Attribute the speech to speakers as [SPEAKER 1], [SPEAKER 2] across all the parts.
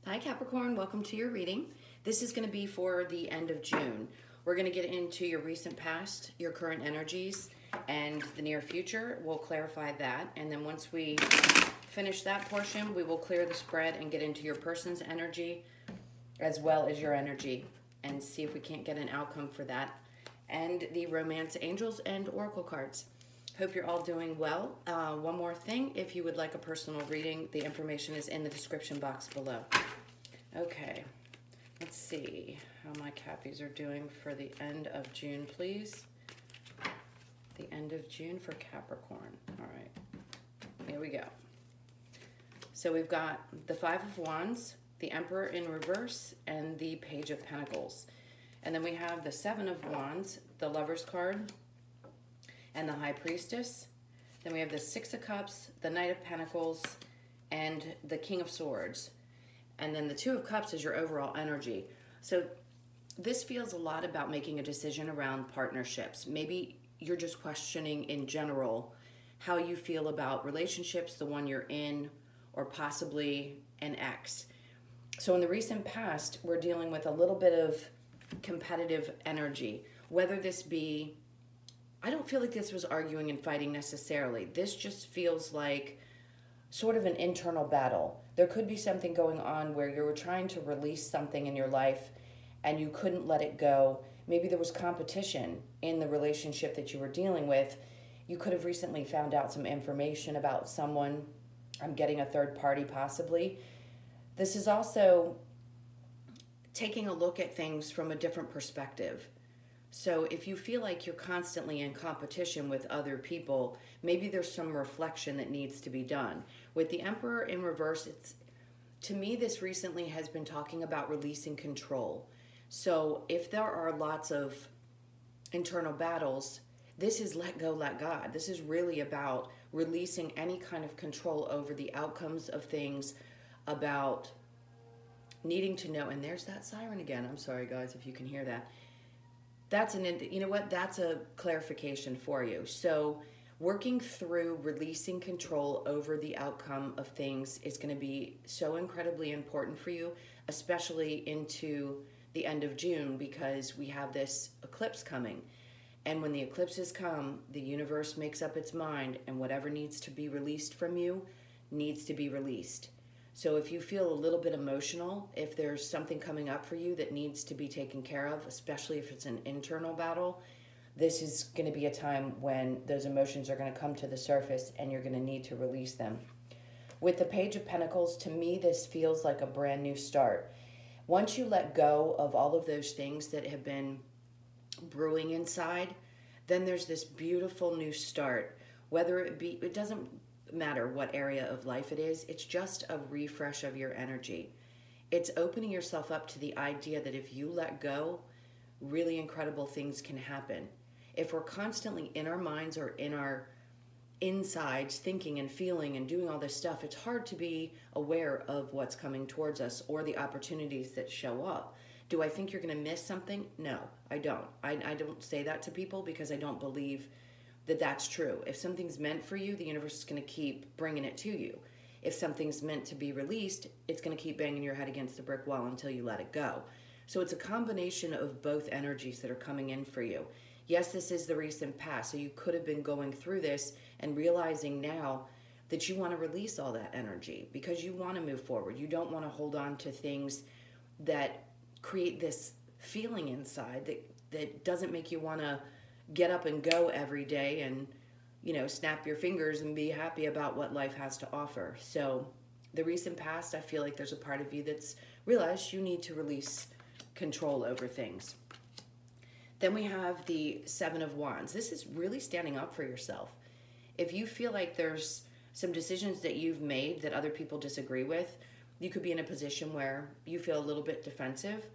[SPEAKER 1] Hi Capricorn, welcome to your reading. This is going to be for the end of June. We're going to get into your recent past, your current energies, and the near future. We'll clarify that, and then once we finish that portion, we will clear the spread and get into your person's energy as well as your energy and see if we can't get an outcome for that, and the romance angels and oracle cards. Hope you're all doing well. One more thing, if you would like a personal reading, the information is in the description box below. Okay, let's see how my Cappies are doing for the end of June, please. The end of June for Capricorn. All right, here we go. So we've got the Five of Wands, the Emperor in reverse, and the Page of Pentacles. And then we have the Seven of Wands, the Lover's card, and the High Priestess. Then we have the Six of Cups, the Knight of Pentacles, and the King of Swords. And then the Two of Cups is your overall energy. So this feels a lot about making a decision around partnerships. Maybe you're just questioning in general how you feel about relationships, the one you're in, or possibly an ex. So in the recent past, we're dealing with a little bit of competitive energy, whether this be, I don't feel like this was arguing and fighting necessarily. This just feels like sort of an internal battle. There could be something going on where you were trying to release something in your life and you couldn't let it go. Maybe there was competition in the relationship that you were dealing with. You could have recently found out some information about someone. I'm getting a third party possibly. This is also taking a look at things from a different perspective. So if you feel like you're constantly in competition with other people, maybe there's some reflection that needs to be done. With the Emperor in reverse, to me, this recently has been talking about releasing control. So if there are lots of internal battles, this is let go, let God. This is really about releasing any kind of control over the outcomes of things, about needing to know. And there's that siren again. I'm sorry, guys, if you can hear that. That's you know what? That's a clarification for you. So working through releasing control over the outcome of things is going to be so incredibly important for you, especially into the end of June, because we have this eclipse coming. And when the eclipses come, the universe makes up its mind, and whatever needs to be released from you needs to be released. So if you feel a little bit emotional, if there's something coming up for you that needs to be taken care of, especially if it's an internal battle, this is going to be a time when those emotions are going to come to the surface and you're going to need to release them. With the Page of Pentacles, to me, this feels like a brand new start. Once you let go of all of those things that have been brewing inside, then there's this beautiful new start. Whether it be, it doesn't matter what area of life it is, it's just a refresh of your energy. It's opening yourself up to the idea that if you let go, really incredible things can happen. If we're constantly in our minds or in our insides thinking and feeling and doing all this stuff, it's hard to be aware of what's coming towards us or the opportunities that show up. Do I think you're going to miss something? No, I don't. I don't say that to people because I don't believe that that's true. If something's meant for you, the universe is going to keep bringing it to you. If something's meant to be released, it's going to keep banging your head against the brick wall until you let it go. So it's a combination of both energies that are coming in for you. Yes, this is the recent past, so you could have been going through this and realizing now that you want to release all that energy because you want to move forward. You don't want to hold on to things that create this feeling inside that doesn't make you want to get up and go every day and, you know, snap your fingers and be happy about what life has to offer. So the recent past, I feel like there's a part of you that's realized you need to release control over things. Then we have the Seven of Wands. This is really standing up for yourself. If you feel like there's some decisions that you've made that other people disagree with, you could be in a position where you feel a little bit defensive.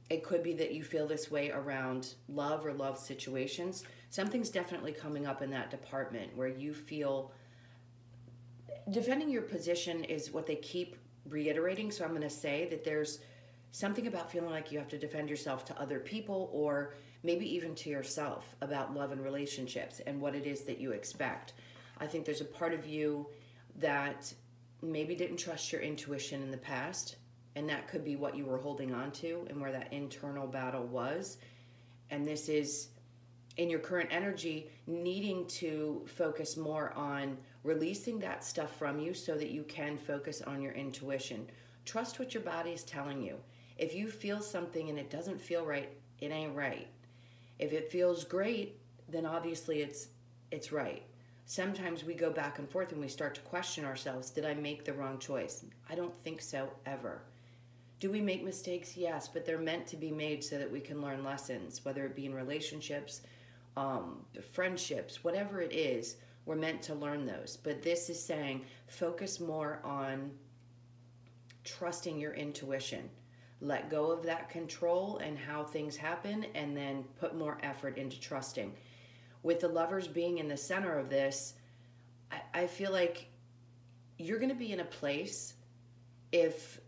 [SPEAKER 1] It could be that you feel this way around love or love situations. Something's definitely coming up in that department where you feel defending your position is what they keep reiterating. So I'm going to say that there's something about feeling like you have to defend yourself to other people or maybe even to yourself about love and relationships and what it is that you expect. I think there's a part of you that maybe didn't trust your intuition in the past. And that could be what you were holding on to and where that internal battle was. And this is in your current energy, needing to focus more on releasing that stuff from you so that you can focus on your intuition. Trust what your body is telling you. If you feel something and it doesn't feel right, it ain't right. If it feels great, then obviously it's right. Sometimes we go back and forth and we start to question ourselves. Did I make the wrong choice? I don't think so, ever. Do we make mistakes? Yes, but they're meant to be made so that we can learn lessons, whether it be in relationships, friendships, whatever it is, we're meant to learn those. But this is saying focus more on trusting your intuition. Let go of that control and how things happen, and then put more effort into trusting. With the Lovers being in the center of this, I feel like you're going to be in a place, if,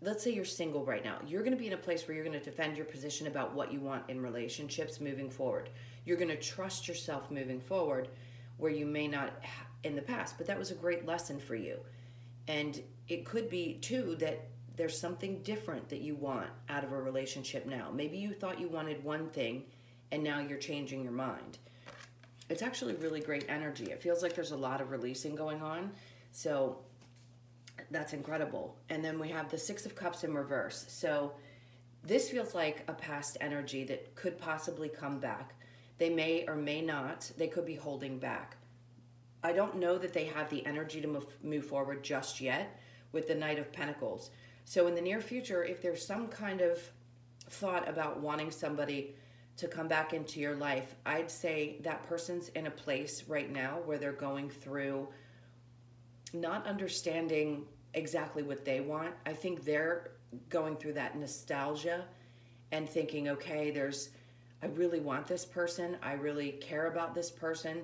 [SPEAKER 1] let's say you're single right now, you're going to be in a place where you're going to defend your position about what you want in relationships moving forward. You're going to trust yourself moving forward where you may not in the past, but that was a great lesson for you. And it could be too that there's something different that you want out of a relationship now. Maybe you thought you wanted one thing and now you're changing your mind. It's actually really great energy. It feels like there's a lot of releasing going on. So that's incredible. And then we have the Six of Cups in reverse. So this feels like a past energy that could possibly come back. They may or may not. They could be holding back. I don't know that they have the energy to move forward just yet with the Knight of Pentacles. So in the near future, if there's some kind of thought about wanting somebody to come back into your life, I'd say that person's in a place right now where they're going through not understanding exactly what they want. I think they're going through that nostalgia and thinking, okay, I really want this person. I really care about this person,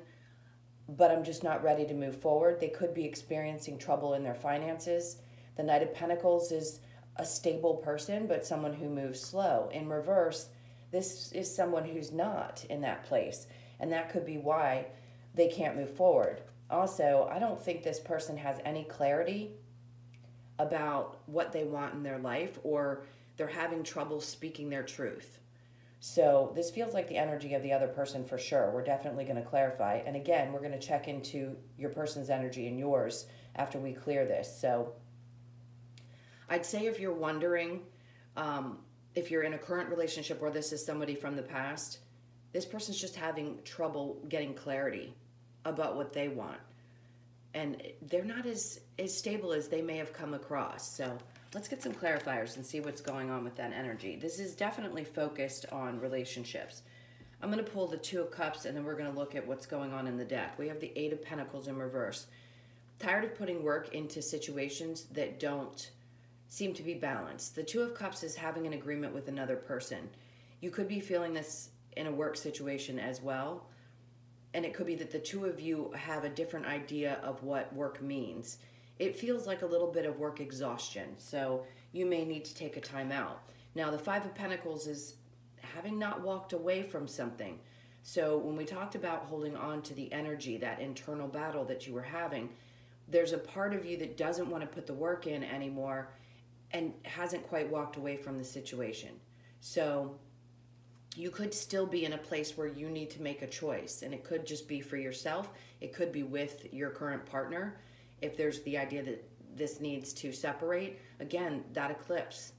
[SPEAKER 1] but I'm just not ready to move forward. They could be experiencing trouble in their finances. The Knight of Pentacles is a stable person, but someone who moves slow. In reverse, this is someone who's not in that place, and that could be why they can't move forward. Also, I don't think this person has any clarity about what they want in their life, or they're having trouble speaking their truth. So this feels like the energy of the other person for sure. We're definitely going to clarify. And again, we're going to check into your person's energy and yours after we clear this. So I'd say if you're wondering if you're in a current relationship or this is somebody from the past, this person's just having trouble getting clarity about what they want. And they're not as stable as they may have come across. So let's get some clarifiers and see what's going on with that energy. This is definitely focused on relationships. I'm going to pull the Two of Cups, and then we're going to look at what's going on in the deck. We have the Eight of Pentacles in reverse. Tired of putting work into situations that don't seem to be balanced. The Two of Cups is having an agreement with another person. You could be feeling this in a work situation as well. And it could be that the two of you have a different idea of what work means. It feels like a little bit of work exhaustion, so you may need to take a time out. Now, the Five of Pentacles is having not walked away from something. So when we talked about holding on to the energy, that internal battle that you were having, there's a part of you that doesn't want to put the work in anymore and hasn't quite walked away from the situation. So you could still be in a place where you need to make a choice, and it could just be for yourself. It could be with your current partner. If there's the idea that this needs to separate, again, that eclipse,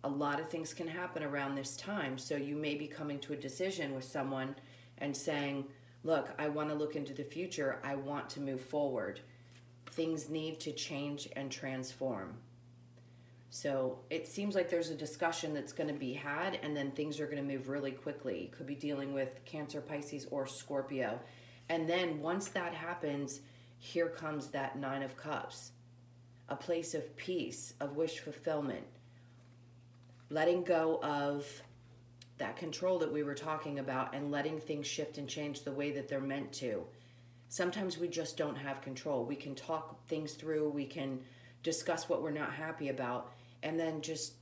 [SPEAKER 1] a lot of things can happen around this time. So you may be coming to a decision with someone and saying, look, I want to look into the future. I want to move forward. Things need to change and transform. So it seems like there's a discussion that's going to be had, and then things are going to move really quickly. You could be dealing with Cancer, Pisces, or Scorpio. And then once that happens, here comes that Nine of Cups, a place of peace, of wish fulfillment, letting go of that control that we were talking about and letting things shift and change the way that they're meant to. Sometimes we just don't have control. We can talk things through, we can discuss what we're not happy about, and then just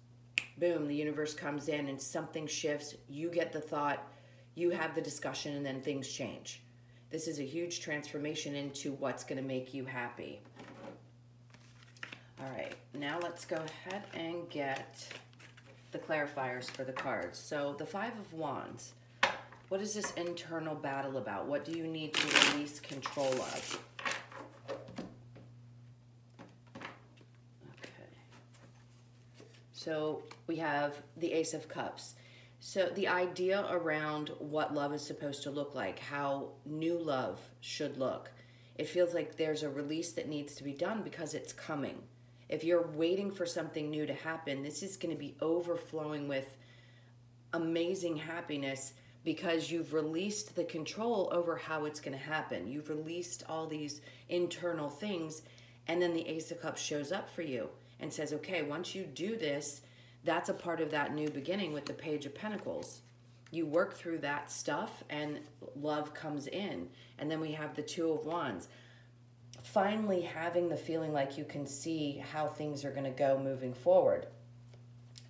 [SPEAKER 1] boom, the universe comes in and something shifts. You get the thought, you have the discussion, and then things change. This is a huge transformation into what's going to make you happy. All right, now let's go ahead and get the clarifiers for the cards. So the Five of Wands, what is this internal battle about? What do you need to release control of? Okay. So we have the Ace of Cups. So the idea around what love is supposed to look like, how new love should look. It feels like there's a release that needs to be done because it's coming. If you're waiting for something new to happen, this is going to be overflowing with amazing happiness because you've released the control over how it's going to happen. You've released all these internal things, and then the Ace of Cups shows up for you and says, okay, once you do this, that's a part of that new beginning with the Page of Pentacles. You work through that stuff and love comes in. And then we have the Two of Wands. Finally having the feeling like you can see how things are going to go moving forward.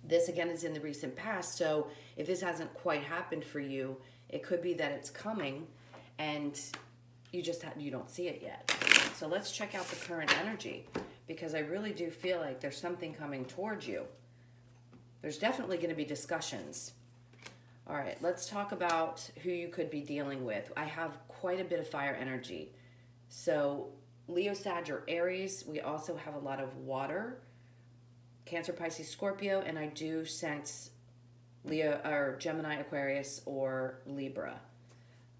[SPEAKER 1] This again is in the recent past, so if this hasn't quite happened for you, it could be that it's coming and you don't see it yet. So let's check out the current energy, because I really do feel like there's something coming towards you. There's definitely going to be discussions. All right, let's talk about who you could be dealing with. I have quite a bit of fire energy. So Leo, Sag, or Aries. We also have a lot of water, Cancer, Pisces, Scorpio, and I do sense Leo or Gemini, Aquarius, or Libra.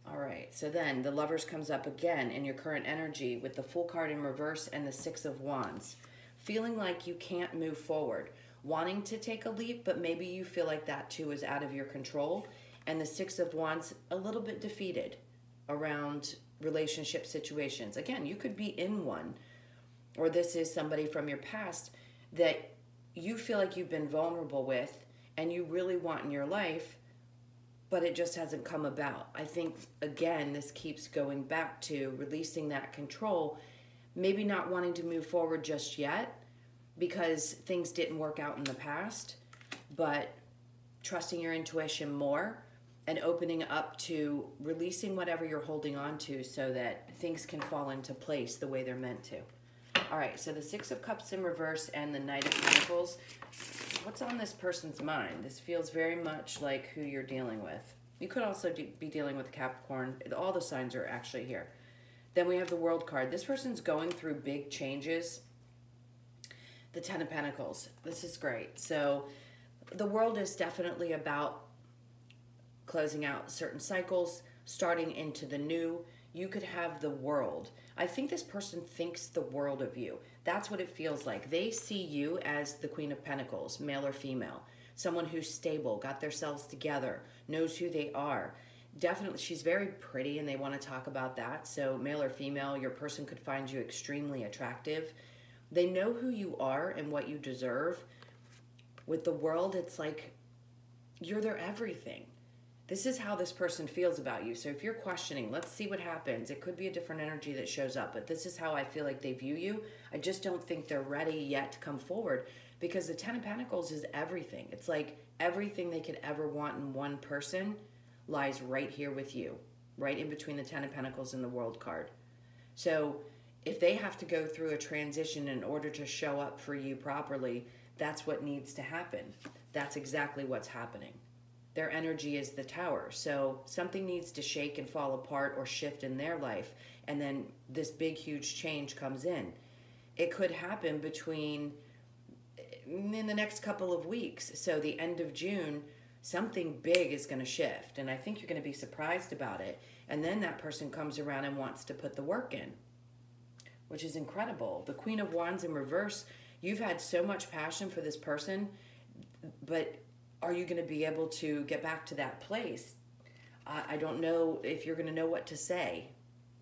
[SPEAKER 1] All right, so then the Lovers comes up again in your current energy with the Fool card in reverse and the Six of Wands. Feeling like you can't move forward, wanting to take a leap, but maybe you feel like that too is out of your control. And the Six of Wands, a little bit defeated around relationship situations. Again, you could be in one, or this is somebody from your past that you feel like you've been vulnerable with and you really want in your life, but it just hasn't come about. I think, again, this keeps going back to releasing that control, maybe not wanting to move forward just yet because things didn't work out in the past, but trusting your intuition more and opening up to releasing whatever you're holding on to so that things can fall into place the way they're meant to. All right, so the Six of Cups in reverse and the Knight of Pentacles. What's on this person's mind? This feels very much like who you're dealing with. You could also be dealing with Capricorn. All the signs are actually here. Then we have the World card. This person's going through big changes. The Ten of Pentacles. This is great. So the World is definitely about closing out certain cycles, starting into the new. You could have the world. I think this person thinks the world of you. That's what it feels like. They see you as the Queen of Pentacles, male or female. Someone who's stable, got themselves together, knows who they are. Definitely, she's very pretty and they want to talk about that. So male or female, your person could find you extremely attractive. They know who you are and what you deserve. With the World, it's like you're their everything. This is how this person feels about you. So if you're questioning, let's see what happens. It could be a different energy that shows up, but this is how I feel like they view you. I just don't think they're ready yet to come forward because the Ten of Pentacles is everything. It's like everything they could ever want in one person lies right here with you, right in between the Ten of Pentacles and the World card. So if they have to go through a transition in order to show up for you properly, that's what needs to happen. That's exactly what's happening. Their energy is the Tower. So something needs to shake and fall apart or shift in their life. And then this big, huge change comes in. It could happen in the next couple of weeks. So the end of June, something big is going to shift. And I think you're going to be surprised about it. And then that person comes around and wants to put the work in, which is incredible. The Queen of Wands in reverse, you've had so much passion for this person, but are you going to be able to get back to that place? I don't know if you're going to know what to say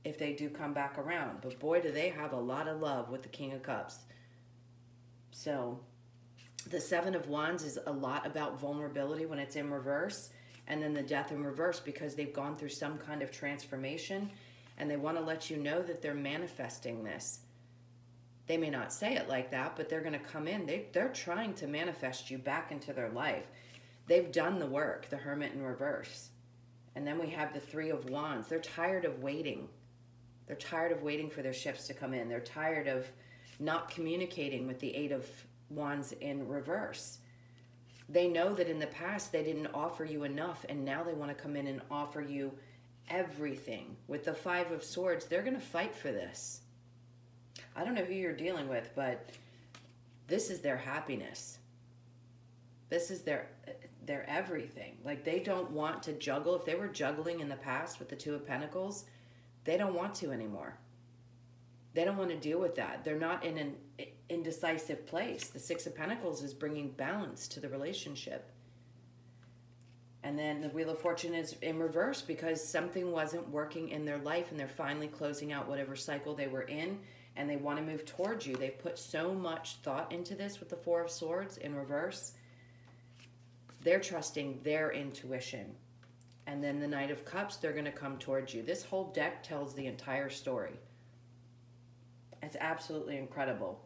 [SPEAKER 1] if they do come back around. But boy, do they have a lot of love with the King of Cups. So the Seven of Wands is a lot about vulnerability when it's in reverse. And then the Death in reverse because they've gone through some kind of transformation. And they want to let you know that they're manifesting this. They may not say it like that, but they're going to come in. They're trying to manifest you back into their life. They've done the work, the Hermit in reverse. And then we have the Three of Wands. They're tired of waiting. They're tired of waiting for their ships to come in. They're tired of not communicating with the Eight of Wands in reverse. They know that in the past they didn't offer you enough, and now they want to come in and offer you everything. With the Five of Swords, they're going to fight for this. I don't know who you're dealing with, but this is their happiness. This is their everything. Like, they don't want to juggle. If they were juggling in the past with the Two of Pentacles, they don't want to anymore. They don't want to deal with that. They're not in an indecisive place. The Six of Pentacles is bringing balance to the relationship. And then the Wheel of Fortune is in reverse because something wasn't working in their life, and they're finally closing out whatever cycle they were in, and they want to move towards you. They put so much thought into this with the Four of Swords in reverse. They're trusting their intuition. And then the Knight of Cups, they're going to come towards you. This whole deck tells the entire story. It's absolutely incredible.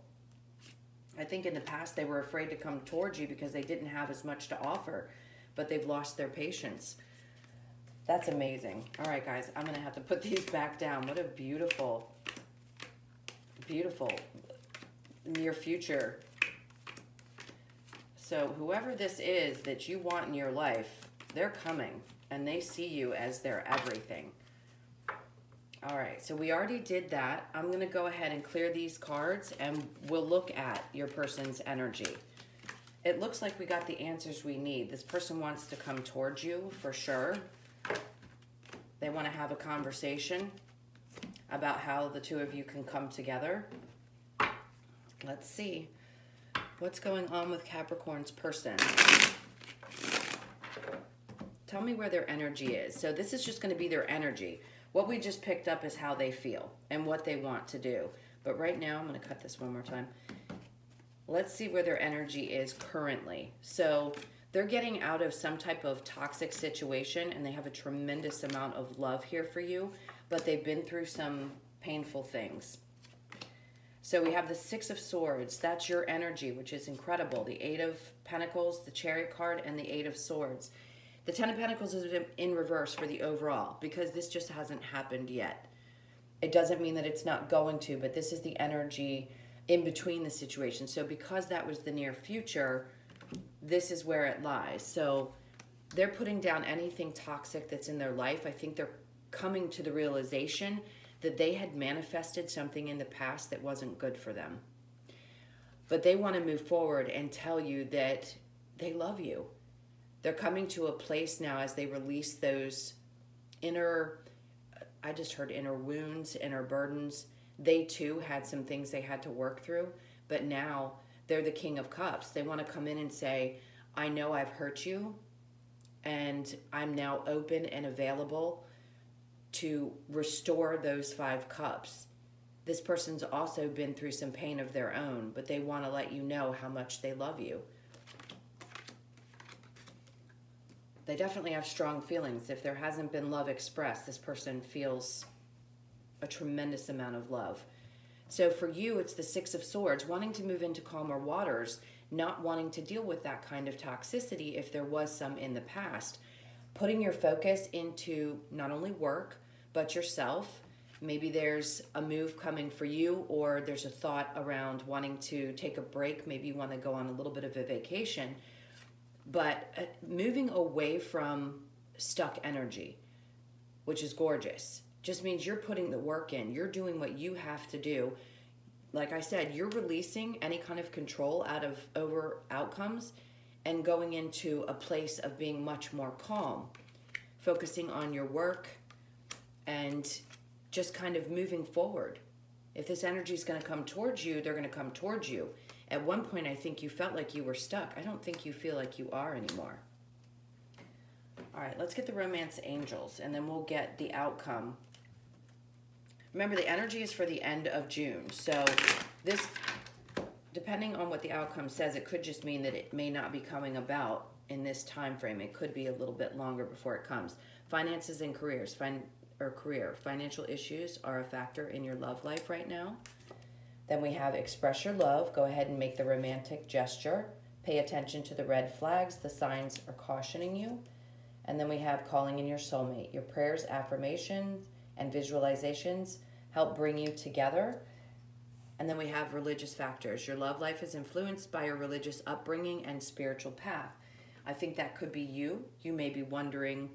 [SPEAKER 1] I think in the past they were afraid to come towards you because they didn't have as much to offer, but they've lost their patience. That's amazing. All right, guys, I'm going to have to put these back down. What a beautiful, beautiful near future. So whoever this is that you want in your life, they're coming, and they see you as their everything. All right, so we already did that. I'm going to go ahead and clear these cards, and we'll look at your person's energy. It looks like we got the answers we need. This person wants to come towards you for sure. They want to have a conversation about how the two of you can come together. Let's see. What's going on with Capricorn's person? Tell me where their energy is. So this is just going to be their energy. What we just picked up is how they feel and what they want to do. But right now, I'm going to cut this one more time. Let's see where their energy is currently. So they're getting out of some type of toxic situation, and they have a tremendous amount of love here for you, but they've been through some painful things. So we have the Six of Swords. That's your energy, which is incredible. The Eight of Pentacles, the Chariot card, and the Eight of Swords. The Ten of Pentacles is in reverse for the overall because this just hasn't happened yet. It doesn't mean that it's not going to, but this is the energy in between the situation. So because that was the near future, this is where it lies. So they're putting down anything toxic that's in their life. I think they're coming to the realization that they had manifested something in the past that wasn't good for them. But they want to move forward and tell you that they love you. They're coming to a place now as they release those inner, I just heard inner wounds, inner burdens. They too had some things they had to work through, but now they're the King of Cups. They want to come in and say, I know I've hurt you, and I'm now open and available to restore those 5 cups. This person's also been through some pain of their own, but they want to let you know how much they love you. They definitely have strong feelings. If there hasn't been love expressed, this person feels a tremendous amount of love. So for you, it's the Six of Swords, wanting to move into calmer waters, not wanting to deal with that kind of toxicity if there was some in the past. Putting your focus into not only work, but yourself. Maybe there's a move coming for you, or there's a thought around wanting to take a break. Maybe you want to go on a little bit of a vacation. But moving away from stuck energy, which is gorgeous, just means you're putting the work in. You're doing what you have to do. Like I said, you're releasing any kind of control out of over outcomes and going into a place of being much more calm, focusing on your work and just kind of moving forward. If this energy is going to come towards you, they're going to come towards you. At one point, I think you felt like you were stuck. I don't think you feel like you are anymore. All right, let's get the romance angels, and then we'll get the outcome. Remember, the energy is for the end of June. So this, depending on what the outcome says, it could just mean that it may not be coming about in this time frame. It could be a little bit longer before it comes. Finances and careers, financial issues are a factor in your love life right now. Then we have express your love. Go ahead and make the romantic gesture. Pay attention to the red flags. The signs are cautioning you. And then we have calling in your soulmate. Your prayers, affirmations, and visualizations help bring you together. And then we have religious factors. Your love life is influenced by your religious upbringing and spiritual path. I think that could be you. You may be wondering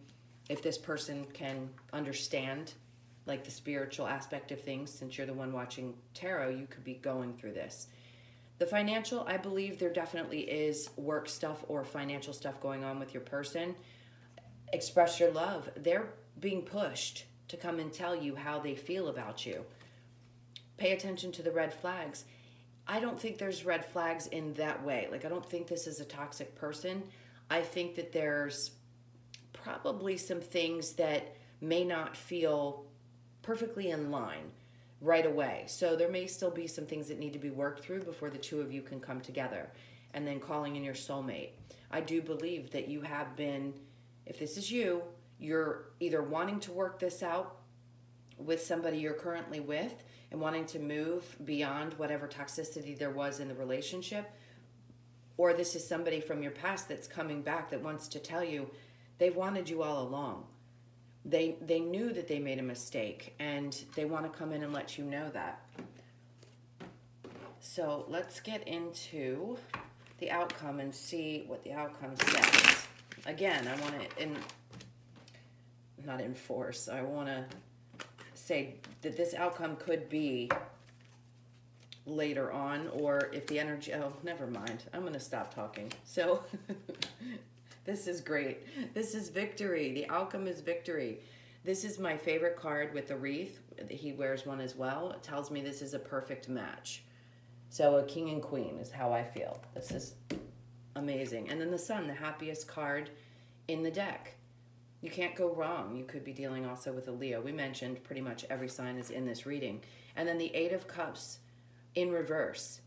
[SPEAKER 1] if this person can understand like the spiritual aspect of things. Since you're the one watching tarot, you could be going through this. The financial, I believe there definitely is work stuff or financial stuff going on with your person. Express your love. They're being pushed to come and tell you how they feel about you. Pay attention to the red flags. I don't think there's red flags in that way. Like, I don't think this is a toxic person. I think that there's probably some things that may not feel perfectly in line right away. So there may still be some things that need to be worked through before the two of you can come together. And then calling in your soulmate. I do believe that you have been, if this is you, you're either wanting to work this out with somebody you're currently with and wanting to move beyond whatever toxicity there was in the relationship, or this is somebody from your past that's coming back that wants to tell you they've wanted you all along. They knew that they made a mistake and they want to come in and let you know that. So let's get into the outcome and see what the outcome says. Again, I want to not enforce. I want to say that this outcome could be later on, or if the energy, oh, never mind. I'm going to stop talking. So this is great. This is victory. The outcome is victory. This is my favorite card with the wreath. He wears one as well. It tells me this is a perfect match. So a king and queen is how I feel. This is amazing. And then the sun, the happiest card in the deck. You can't go wrong. You could be dealing also with a Leo. We mentioned pretty much every sign is in this reading. And then the Eight of Cups in reverse.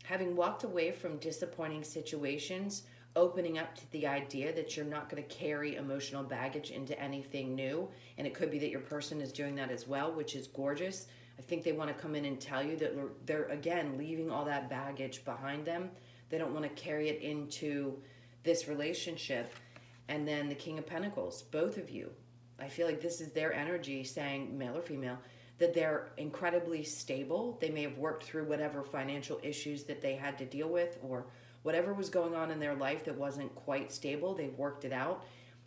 [SPEAKER 1] Having walked away from disappointing situations, opening up to the idea that you're not going to carry emotional baggage into anything new. And it could be that your person is doing that as well, which is gorgeous. I think they want to come in and tell you that they're, again, leaving all that baggage behind them. They don't want to carry it into this relationship. And then the King of Pentacles, both of you. I feel like this is their energy saying, male or female, that they're incredibly stable. They may have worked through whatever financial issues that they had to deal with, or whatever was going on in their life that wasn't quite stable. They've worked it out.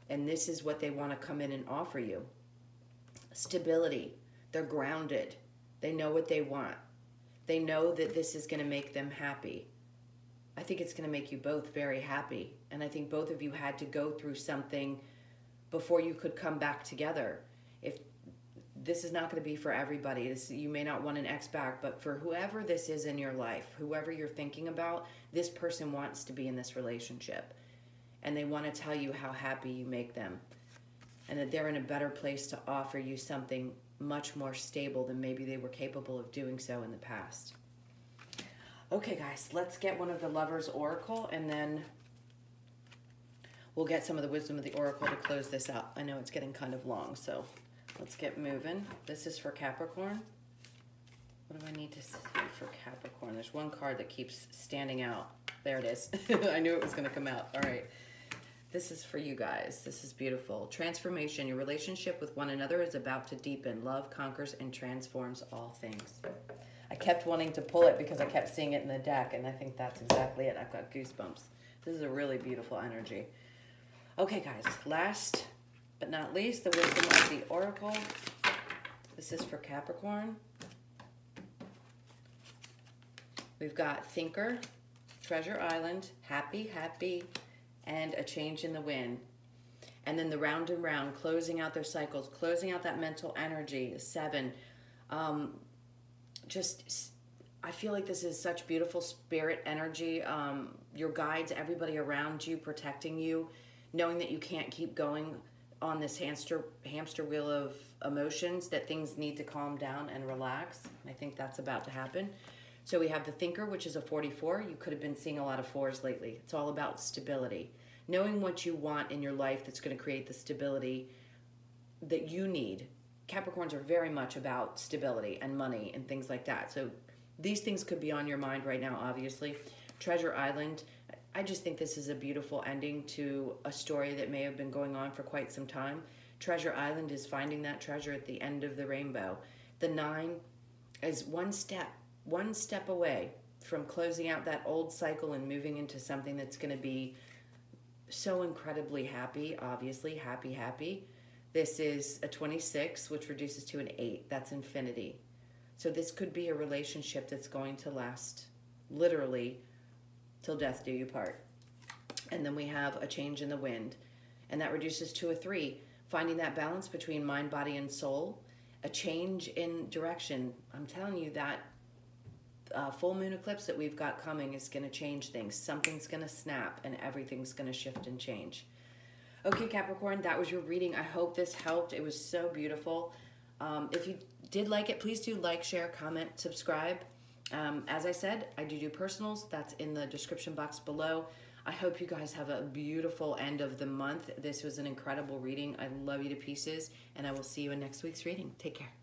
[SPEAKER 1] And this is what they want to come in and offer you. Stability. They're grounded. They know what they want. They know that this is going to make them happy. I think it's going to make you both very happy. And I think both of you had to go through something before you could come back together. If this is not going to be for everybody, you may not want an ex back, but for whoever this is in your life, whoever you're thinking about, this person wants to be in this relationship. And they want to tell you how happy you make them. And that they're in a better place to offer you something much more stable than maybe they were capable of doing so in the past. Okay, guys, let's get one of the Lovers' Oracle, and then we'll get some of the Wisdom of the Oracle to close this out. I know it's getting kind of long, so let's get moving. This is for Capricorn. What do I need to see for Capricorn? There's one card that keeps standing out. There it is. I knew it was going to come out. All right. This is for you guys. This is beautiful. Transformation. Your relationship with one another is about to deepen. Love conquers and transforms all things. I kept wanting to pull it because I kept seeing it in the deck, and I think that's exactly it. I've got goosebumps. This is a really beautiful energy. Okay, guys. Last but not least, the Wisdom of the Oracle. This is for Capricorn. We've got Thinker, Treasure Island, Happy, Happy, and a change in the wind. And then the round and round, closing out their cycles, closing out that mental energy. 7. I feel like this is such beautiful spirit energy. Your guides, everybody around you, protecting you, knowing that you can't keep going on this hamster wheel of emotions, that things need to calm down and relax. I think that's about to happen. So we have the Thinker, which is a 44. You could have been seeing a lot of 4s lately. It's all about stability. Knowing what you want in your life that's going to create the stability that you need. Capricorns are very much about stability and money and things like that. So these things could be on your mind right now, obviously. Treasure Island. I just think this is a beautiful ending to a story that may have been going on for quite some time. Treasure Island is finding that treasure at the end of the rainbow. The 9 is one step one step away from closing out that old cycle and moving into something that's going to be so incredibly happy, obviously, happy. This is a 26, which reduces to an 8. That's infinity. So this could be a relationship that's going to last literally till death do you part. And then we have a change in the wind, and that reduces to a 3. Finding that balance between mind, body, and soul, a change in direction. I'm telling you that full moon eclipse that we've got coming is going to change things. Something's going to snap and everything's going to shift and change. Okay, Capricorn, that was your reading. I hope this helped. It was so beautiful. If you did like it, please do like, share, comment, subscribe. As I said, I do personals. That's in the description box below. I hope you guys have a beautiful end of the month. This was an incredible reading. I love you to pieces, and I will see you in next week's reading. Take care.